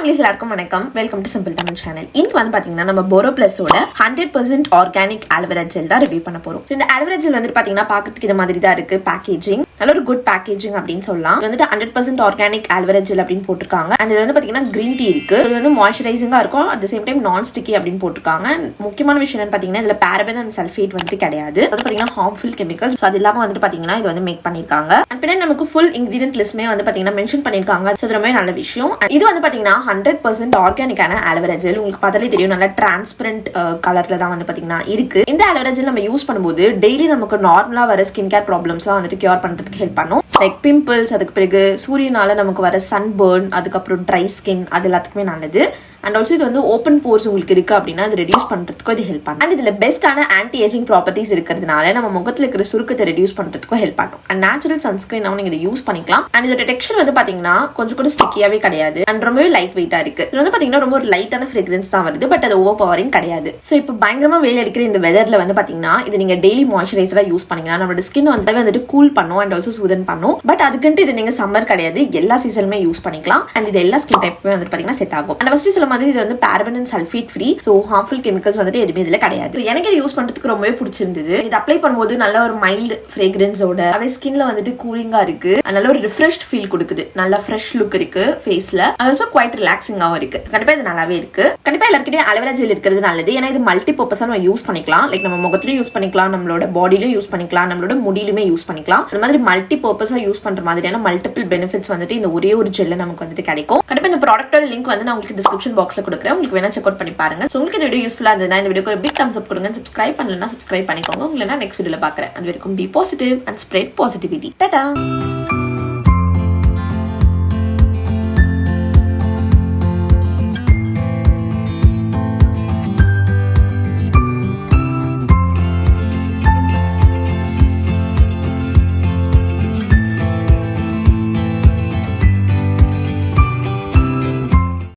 Families எல்லாருக்கும் வணக்கம். Welcome to simple Tamil channel. இன்னைக்கு வந்து பாத்தீங்கன்னா நம்ம Boroplus ஓட 100% ஆர்கானிக் ஆலோவேரா ஜெல் தான் ரிவ்யூ பண்ண போறோம். இந்த ஆலோவேரா ஜெல் வந்து பாத்தீங்கன்னா பாக்கிறதுக்கு இந்த மாதிரி தான் இருக்கு. பேக்கேஜிங் நல்ல ஒரு குட் பேக்கேஜிங் அப்படின்னு சொல்லலாம். இது வந்து 100% ஆர்கானிக் ஆலோவேரா ஜெல் அப்படின்னு போட்டிருக்காங்க. அண்ட் இது வந்து பாத்தீங்கன்னா கிரீன் டீ இருக்கு. இது வந்து மாய்ஸ்சரைசிங்கா இருக்கும். அட் தி சேம் டைம் நான் ஸ்டிக்கி அப்படின்னு போட்டிருக்காங்க. முக்கியமான விஷயம் என்னன்னு பாத்தீங்கன்னா இதுல பாரபன் அண்ட் சல்ஃபேட் வந்து கிடையாது. அது பாத்தீங்கன்னா ஹார்ம்ஃபுல் கெமிக்கல்ஸ். அது இல்லாம வந்துட்டு பாத்தீங்கன்னா இது வந்து மேக் பண்ணிருக்காங்க. அண்ட் பின்னாடி நமக்கு ஃபுல் இன்கிரிடியன்ட் லிஸ்ட்மே வந்து பாத்தீங்கன்னா மென்ஷன் பண்ணிருக்காங்க. சோ இது ரொம்ப நல்ல விஷயம். இது வந்து பாத்தீங்கன்னா 100% ஆர்கானிக்கான ஆலோவேரா ஜெல். உங்களுக்கு பார்த்தாலே தெரியும், நல்லா டிரான்ஸ்பரண்ட் கலர்ல தான் வந்து பாத்தீங்கன்னா இருக்கு. இந்த ஆலோவேரா ஜெல் நம்ம யூஸ் பண்ணும்போது டெய்லி நமக்கு நார்மலா வர ஸ்கின் கேர் ப்ராப்ளம்ஸ்லாம் வந்துட்டு கியூர் பண்றதுக்கு ஹெல்ப் பண்ணும். லைக் பிம்பிள்ஸ், அதுக்கு பிறகு சூரியனால நமக்கு வர சன்பர்ன், அதுக்கப்புறம் ட்ரை ஸ்கின், அது எல்லாத்துக்குமே நல்லது. அண்ட் ஆல்சோ இது வந்து ஓப்பன் போர்ஸ் உங்களுக்கு இருக்கு அப்படின்னா அது ரெடியூஸ் பண்றதுக்கும் இது ஹெல்ப் பண்ணும். அண்ட் இதுல பெஸ்டான ஆன்டி ஏஜிங் ப்ராப்பர்ட்டிஸ் இருக்கிறதுனால நம்ம முகத்துல இருக்கிற சுருக்கத்தை ரெடியூஸ் பண்றதுக்கும் ஹெல்ப் பண்ணும். அண்ட் நேச்சுரல் சன்ஸ்கிரீனாவும் நீங்க இதை யூஸ் பண்ணிக்கலாம். அண்ட் இதோட டெக்ஸ்சர் வந்து பாத்தீங்கன்னா கொஞ்சம் கூட ஸ்டிக்கியாவே கிடையாது. அண்ட் ரொம்பவே லைட் வெயிட்டா இருக்கு. இது வந்து பாத்தீங்கன்னா ரொம்ப ஒரு லைட்டான ஃப்ரேக்ரன்ஸ் தான் வருது. பட் அது ஓவர் பவரிங் கிடையாது. ஸோ இப்போ பயங்கரமா வெயில் அடிக்கிற இந்த வெதர்ல வந்து பாத்தீங்கன்னா இது நீங்க டெய்லி மாய்ஸ்சரைசரா யூஸ் பண்ணீங்கன்னா நம்மளோட ஸ்கின் வந்துட்டு கூல் பண்ணும் அண்ட் ஆல்சோ சூதன் பண்ணும். பட் அதுக்குன்ட்டு இது நீங்க சம்மர் கிடையாது, எல்லா சீசனுமே யூஸ் பண்ணிக்கலாம். அண்ட் இது எல்லா ஸ்கின் டைப்புமே வந்து பாத்தீங்கன்னா செட் ஆகும். அண்ட் ஃபர்ஸ்ட் சொல்ல மாதிரி இது வந்து paraben and sulphate free. So harmful chemicals வந்துட்டு எதுவுமே இதுல கிடையாது. எனக்கு இது யூஸ் பண்றதுக்கு ரொம்பவே பிடிச்சிருந்தது. இது அப்ளை பண்ணும்போது நல்ல ஒரு மைல்டு ஃப்ரேக்ரன்ஸோட அப்படியே ஸ்கின்ல வந்துட்டு கூலிங்கா இருக்கு. நல்ல ஒரு ரிஃப்ரெஷ்ட் ஃபீல் கொடுக்குது. நல்ல ஃப்ரெஷ் லுக் இருக்கு ஃபேஸ்ல. ஆல்சோ குவைட் ரிலாக்ஸிங்காவும் இருக்கு. கண்டிப்பா இது நல்லாவே இருக்கு. கண்டிப்பா எல்லாருக்கிட்டே ஆலோவேரா ஜெல் இருக்கிறது நல்லது. ஏன்னா இது மல்டி பர்பஸா நம்ம யூஸ் பண்ணிக்கலாம். லைக் நம்ம முகத்திலயும் யூஸ் பண்ணிக்கலாம், நம்மளோட பாடியிலும் யூஸ் பண்ணிக்கலாம், நம்மளோட முடியிலுமே யூஸ் பண்ணிக்கலாம். அந்த மாதிரி மல்டி பர்பஸா யூஸ் பண்ற மாதிரியான மல்டிபிள் பெனிஃபிட்ஸ் வந்துட்டு இந்த ஒரே ஒரு ஜெல்ல நமக்கு வந்துட்டு கிடைக்கும். கண்டிப்பா இந்த ப்ராடக்ட்டோட லிங்க் வந்து நான் உங்களுக்கு டிஸ்கிரிப்ஷன் பாக்ஸ்ல கொடுக்குறேன். உங்களுக்கு வேணா செக் அவுட் பண்ணி பாருங்க. சோ உங்களுக்கு இந்த வீடியோ யூஸ்ஃபுல்லா இருந்ததுன்னா இந்த வீடியோக்கு ஒரு பிக் தம்ஸ் அப் கொடுங்க. சப்ஸ்கிரைப் பண்ணலன்னா சப்ஸ்கிரைப் பண்ணிக்கோங்க. உங்களை நான் நெக்ஸ்ட் வீடியோல பாக்குறேன். அது வரைக்கும் be positive and spread positivity. Tata.